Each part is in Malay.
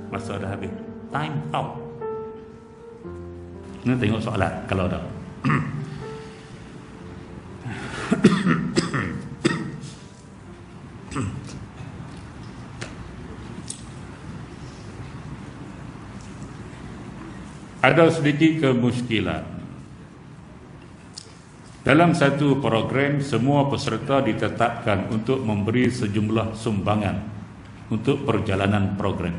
Masa dah habis. Time out. Ni tengok soalan kalau ada. Ada sedikit kemuskilan. Dalam satu program, semua peserta ditetapkan untuk memberi sejumlah sumbangan untuk perjalanan program.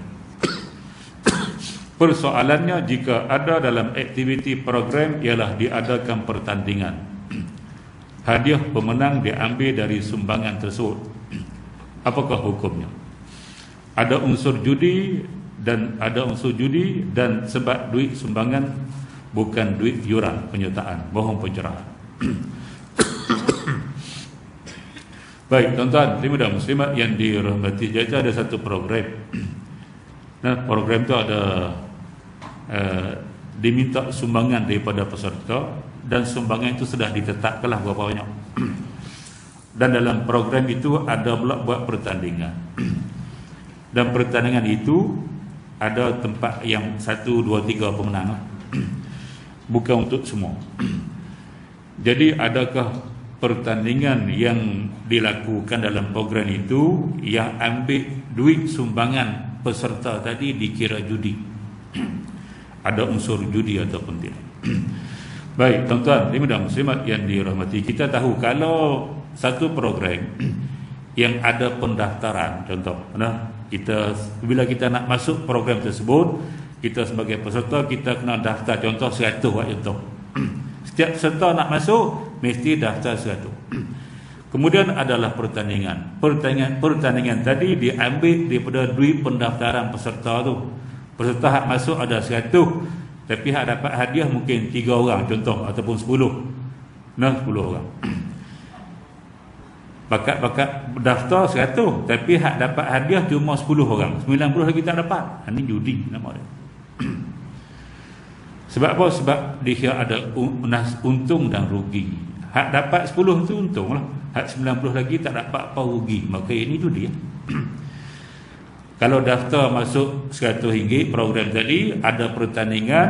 Persoalannya, jika ada dalam aktiviti program ialah diadakan pertandingan, hadiah pemenang diambil dari sumbangan tersebut. Apakah hukumnya? Ada unsur judi dan sebab duit sumbangan bukan duit yuran penyertaan, bohong pencerahan. Baik, tuan-tuan dan muslimat yang dirahmati Jaja, ada satu program. Nah, program itu ada diminta sumbangan daripada peserta, dan sumbangan itu sudah ditetapkanlah berapa banyak. Dan dalam program itu ada pula buat pertandingan. Dan pertandingan itu ada tempat yang 1, 2, 3 pemenang lah. Bukan untuk semua. Jadi adakah pertandingan yang dilakukan dalam program itu yang ambil duit sumbangan peserta tadi dikira judi? Ada unsur judi ataupun tidak? Baik, tuan-tuan dan muslimat yang dirahmati, kita tahu kalau satu program yang ada pendaftaran, contoh, bila kita nak masuk program tersebut, kita sebagai peserta kita kena daftar, contoh 100 contoh. Setiap peserta nak masuk mesti daftar 100. Kemudian adalah pertandingan. Pertandingan tadi diambil daripada duit pendaftaran peserta tu. Peserta hak masuk ada 100, tapi hak dapat hadiah mungkin 3 orang contoh, ataupun 10. 10 orang. Bakat daftar 100, tapi hak dapat hadiah cuma 10 orang. 90 lagi tak dapat. Ini judi nama dia. Sebab apa? Sebab dia ada untung dan rugi. Hak dapat 10 tu untung lah. Hak 90 lagi tak dapat apa, rugi. Maka ini judi. Kalau daftar masuk RM100 program tadi, ada pertandingan,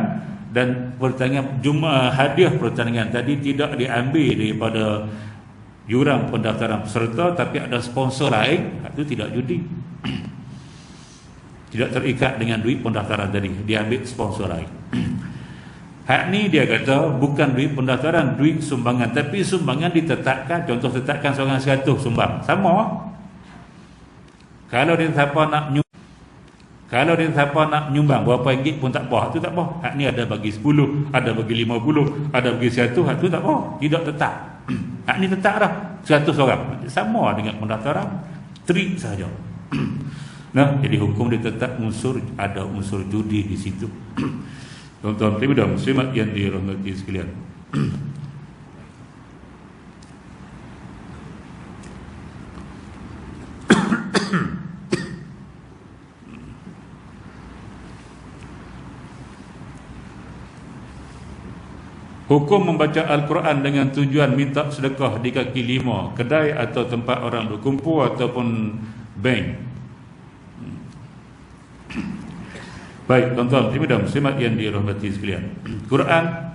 dan pertandingan jumlah hadiah pertandingan tadi tidak diambil daripada yuran pendaftaran peserta, tapi ada sponsor lain, itu tidak judi. Tidak terikat dengan duit pendaftaran tadi, dia ambil sponsor lain. Hak ni dia kata bukan duit pendaftaran, duit sumbangan, tapi sumbangan ditetapkan, contoh tetapkan seorang 100 sumbang, sama. Kalau dia siapa nak menyumbang berapa ringgit pun tak apa, itu tak apa. Hak ni ada bagi 10, ada bagi 50, ada bagi 100, hak tu tak apa, tidak tetap. Hak ni tetap dah 100 orang, sama dengan pendaftaran, trik saja. Nah, jadi hukum dia tetap ada unsur judi di situ. Tuan-tuan dan muslimat yang dirahmati sekalian. Hukum membaca Al-Quran dengan tujuan minta sedekah di kaki lima, kedai atau tempat orang berkumpul ataupun bank. Baik, tuan-tuan dan muslimat yang dirahmati sekalian. Quran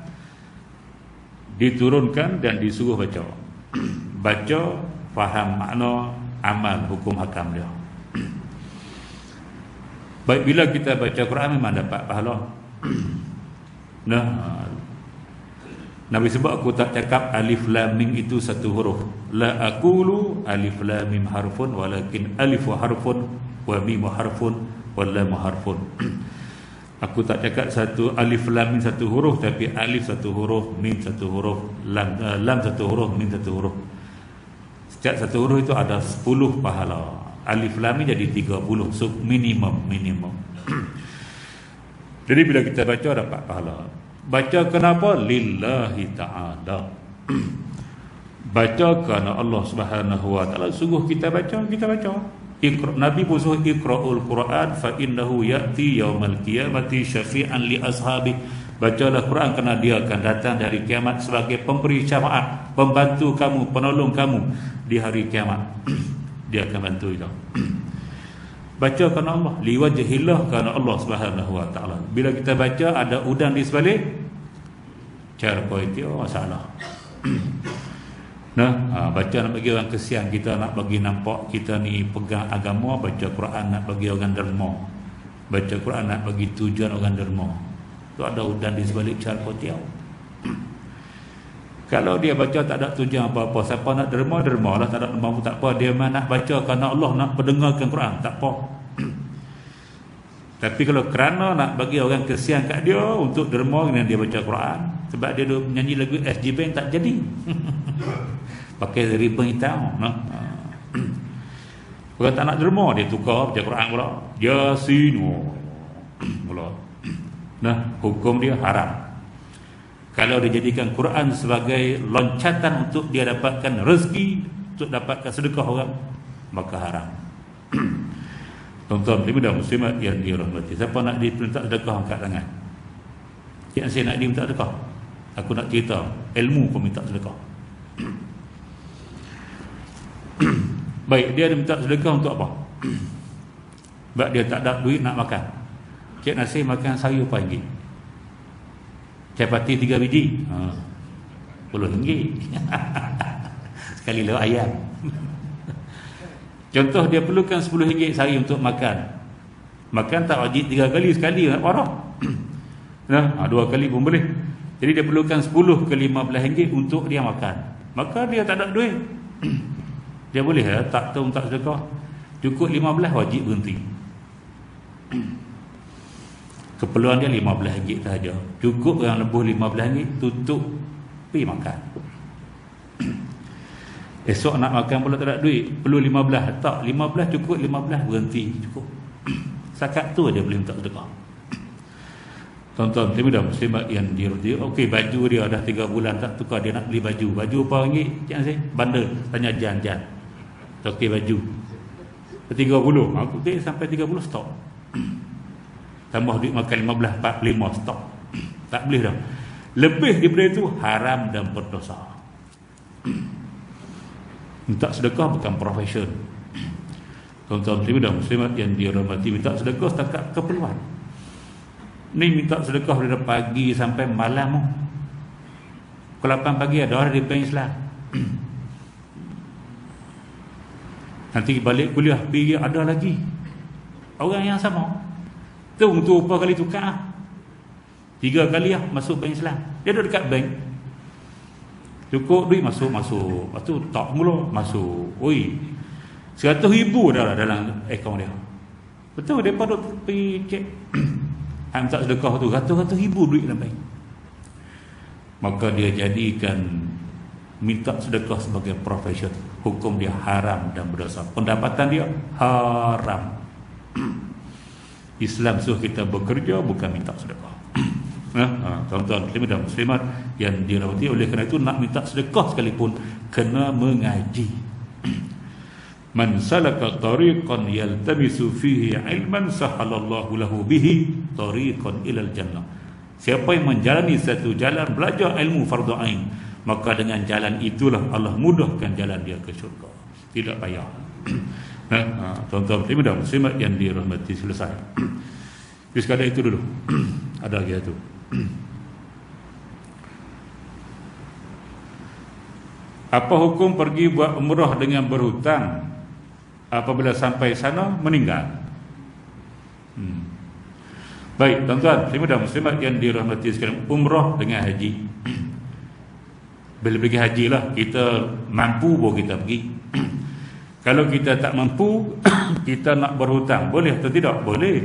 diturunkan dan disuruh baca. Baca, faham makna, amal hukum hakam dia. Baik, bila kita baca Quran memang dapat pahala. Nah, Nabi sebut, aku tak cakap alif lam mim itu satu huruf. La aqulu alif lam mim harfun, walakin alif harfun wa mim harfun wa lam harfun. Aku tak cakap satu alif lam mim satu huruf, tapi alif satu huruf, mim satu huruf, lam satu huruf, mim satu huruf. Setiap satu huruf itu ada 10 pahala. Alif lam mim jadi 30, so minimum. Jadi bila kita baca dapat pahala. Baca kenapa? Lillahi ta'ala. Baca kerana Allah Subhanahu wa ta'ala sungguh kita baca. Nabi pun suruh iqra'ul Quran fa innahu ya'ti yaumal qiyamati syafi'an li ashabi. Bacalah Quran kerana dia akan datang dari kiamat sebagai pemberi syafaat, pembantu kamu, penolong kamu di hari kiamat. Dia akan bantu itu. Baca kerana Allah, liwajhillah kerana Allah Subhanahu wa taala. Bila kita baca ada udang di sebalik, cara itu masalah. Baca nak bagi orang kesian, kita nak bagi nampak kita ni pegang agama. Baca Quran nak bagi orang derma, baca Quran nak bagi tujuan orang derma. Tu ada udang di sebalik cara kotiau. Kalau dia baca tak ada tujuan apa-apa, siapa nak derma, derma lah. Tak ada derma pun tak apa. Dia nak baca kerana Allah, nak pendengarkan Quran, tak apa. Tapi kalau kerana nak bagi orang kesian kat dia untuk derma dengan dia baca Quran, sebab dia duk nyanyi lagu SG Bank, tak jadi. Pakai ribbon hitam. Kalau tak nak derma, dia tukar baca Quran pula, Yasin pula. Hukum dia haram. Kalau dia jadikan Quran sebagai loncatan untuk dia dapatkan rezeki, untuk dapatkan sedekah orang, maka haram. Tuan-tuan dan muslimat yang dirahmati, siapa nak diminta sedekah angkat tangan. Cik saya nak diminta sedekah. Aku nak cerita ilmu kau minta sedekah. Baik, dia minta sedekah untuk apa? Sebab dia tak ada duit nak makan. Cik Nasir makan sayur RM4, capati 3 biji, RM10. Sekali lewat ayam. Contoh dia perlukan RM10 sehari untuk makan. Makan tak wajib 3 kali, sekali nak parah. 2 kali pun boleh. Jadi dia perlukan 10 ke RM15 untuk dia makan. Maka dia tak ada duit. Dia boleh tak tahu tak sedekah. Cukup 15 wajib berhenti. Keperluan dia RM15 sahaja. Cukup yang lebih RM15 tutup pergi makan. Esok nak makan pula tak ada duit, perlu 15. Tak, 15 cukup, 15 berhenti, cukup. Sakat tu dia boleh minta sedekah. Tuan-tuan dan muslimat yang dirahmati. Okey, baju dia dah 3 bulan tak tukar, dia nak beli baju. Baju apa ringgit? Cik Nasir, bandel. Tanya Jan. Okey, baju 30. Aku sampai 30 stok. Tambah duit makan 15, 45 stok. Tak boleh dah. Lebih daripada itu haram dan berdosa. Minta sedekah bukan profesion. Tuan-tuan dan muslimat yang dirahmati, minta sedekah setakat keperluan. Ni minta sedekah dari pagi sampai malam. Pukul 8 pagi ada orang di Bank Islam. Nanti balik kuliah pergi ada lagi orang yang sama. Tu berapa kali tukar? 3 kali masuk Bank Islam. Dia duduk dekat bank. Cukup duit masuk. Lepas tu tak mula masuk. Oi, 100,000 dah lah dalam akaun dia. Betul, mereka duduk pergi cek. Minta sedekah tu ratus-ratus ribu duit dalam bank. Maka dia jadikan minta sedekah sebagai profesion. Hukum dia haram dan berdosa. Pendapatan dia haram. Islam suruh kita bekerja, bukan minta sedekah. Tuan-tuan dan muslimat yang dirahmati, oleh kerana itu nak minta sedekah sekalipun kena mengaji. Man salaka tariqan yaltamisu fihi ilman sahalallahu lahu bihi tariqan ilal jannah. Siapa yang menjalani satu jalan belajar ilmu fardu ain, maka dengan jalan itulah Allah mudahkan jalan dia ke syurga. Tidak payah. Tuan-tuan dan muslimat yang dirahmati, selesai. Jadi sekadar itu dulu. Ada lagi itu. Apa hukum pergi buat umrah dengan berhutang apabila sampai sana meninggal? Baik, tuan-tuan dan muslimat yang dirahmati sekalian, umrah dengan haji. Bila pergi haji lah, kita mampu baru kita pergi. Kalau kita tak mampu, kita nak berhutang, boleh atau tidak? Boleh.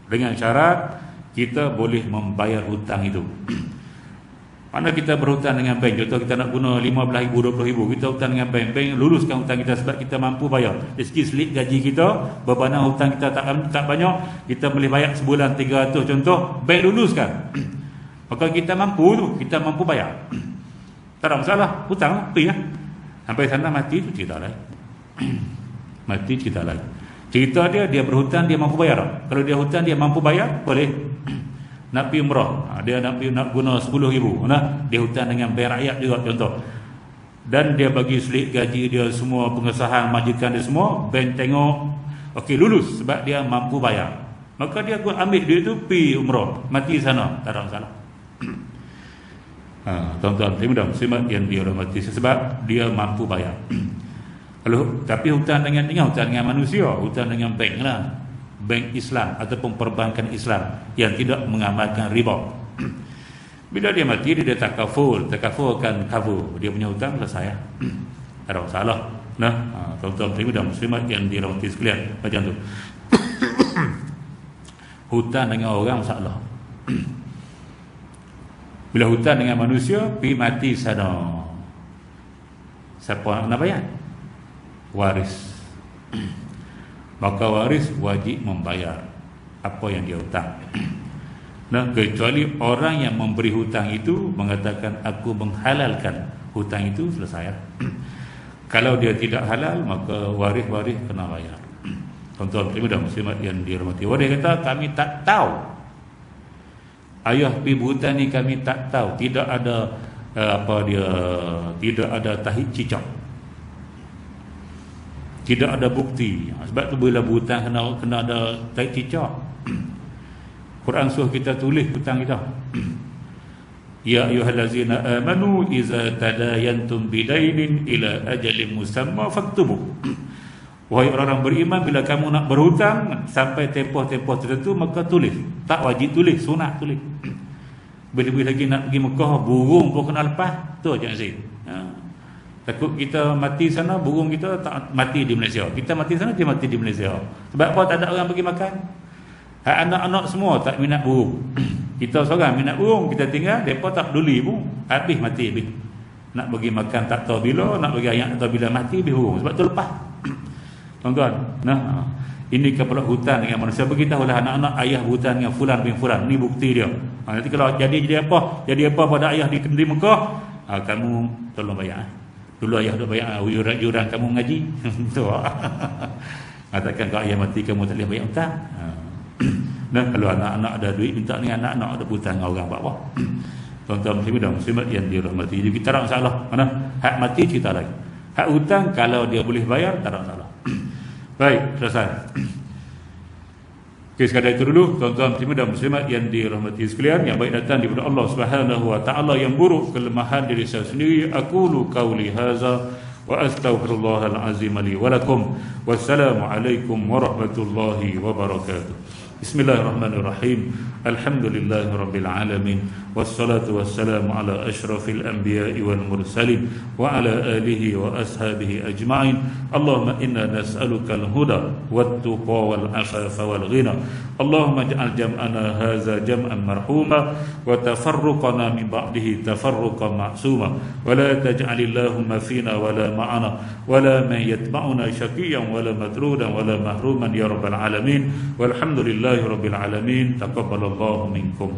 Dengan syarat kita boleh membayar hutang itu. Mana kita berhutang dengan bank, contoh kita nak guna RM15,000, RM20,000, kita hutang dengan bank, bank luluskan hutang kita sebab kita mampu bayar. Dari segi slip gaji kita, berbanding hutang kita tak banyak, kita boleh bayar sebulan 300 contoh, bank luluskan. Maka kita mampu tu, kita mampu bayar. Tak ada masalah, hutang lah, pergi lah. Sampai sana mati tu cerita lain. Mati cerita lain. Cerita dia berhutang, dia mampu bayar. Kalau dia hutang, dia mampu bayar, boleh. Nak pergi umrah, dia nak guna RM10,000, dia hutang dengan bank rakyat juga contoh. Dan dia bagi slip gaji dia semua, pengesahan majikan dia semua, bank tengok Okey, lulus sebab dia mampu bayar. Maka dia ambil duit tu pergi umrah, mati sana, tak ada masalah. Tuan-tuan muslimat yang dirahmati sebab dia mampu bayar. Kalau tapi hutang dengan hutang dengan manusia, hutang dengan bank lah, bank Islam ataupun perbankan Islam yang tidak mengamalkan riba. Bila dia mati dia takaful akan cover dia punya hutang, selesai. Tak ada masalah. Nah, tuan-tuan muslimat yang dirahmati sekalian, macam tu. Hutang dengan orang masalah. Bila hutang dengan manusia, pergi mati sana, siapa nak bayar? Waris. Maka waris wajib membayar apa yang dia hutang. Nah, kecuali orang yang memberi hutang itu mengatakan aku menghalalkan hutang itu, selesai. Kalau dia tidak halal, maka waris-waris kena bayar. Tuan-tuan muslimat yang dirahmati, dia kata kami tak tahu. Ayah pergi berhutang ni kami tak tahu, tidak ada tidak ada tahid cicak, tidak ada bukti. Sebab tu bila berhutang kena ada tahid cicak. Quran suruh kita tulis hutang kita. Ya ayyuhallazina amanu iza tadayantum bidainin ila ajalin musamma faktubu. Wahai orang beriman, bila kamu nak berhutang sampai tempoh-tempoh tertentu, maka tulis. Tak wajib tulis, sunat tulis. Bila lagi nak pergi Mekah, burung pun kena lepas. Tu Encik Aziz. Takut kita mati sana, burung kita tak mati di Malaysia. Kita mati sana, dia mati di Malaysia. Sebab apa? Tak ada orang pergi makan. Anak-anak semua tak minat burung. Kita seorang minat burung, kita tinggal, mereka tak peduli pun. Habis mati habis. Nak bagi makan tak tahu bila, nak bagi ayak tak tahu bila, mati habis burung. Sebab tu lepas. Tuan-tuan, nah, ini kepala hutang dengan manusia. Beritahulah anak-anak, ayah hutang dengan fulan bin fulan, ni bukti dia. Nanti kalau jadi apa pada ayah di Mekah, kamu tolong bayar. Dulu ayah dah bayar yuran kamu ngaji. Tu. Katakan kalau ayah mati kamu tak boleh bayar hutang. Nah, kalau anak-anak ada duit minta dengan anak-anak, ada hutang dengan orang buat apa? Tuan-tuan muslimat yang dirahmati, kita tak ada masalah. Mana hak mati cerita lagi. Hak hutang kalau dia boleh bayar, tak ada masalah. Baik, selesai. Okey, sekadar itu dulu tuan-tuan muslimat yang dirahmati sekalian, yang baik datang daripada Allah Subhanahu wa taala, yang buruk kelemahan diri saya sendiri. Aqulu qauli hadza wa astaghfirullahal azim li wa lakum. Wassalamu alaikum warahmatullahi wabarakatuh. Bismillahirrahmanirrahim. Alhamdulillahirabbil alamin. Wassalatu wassalamu ala asyrafil anbiya'i wal mursalin wa ala alihi wa ashabihi ajma'in. Allahumma inna nas'aluka al-huda wat-tuqa wal afafa wal ghina. Allahumma ij'al jam'ana hadza jam'an marhuma wa tafarruqana min ba'dihi tafarruqan ma'suma wa la taj'alillahumma fina wa la ma'ana wa la man yatba'una syaqiyyan wa la matrudan wa la mahruman ya rabbal alamin. Walhamdulillah Rabbil alamin. Taqabbalallahu minkum.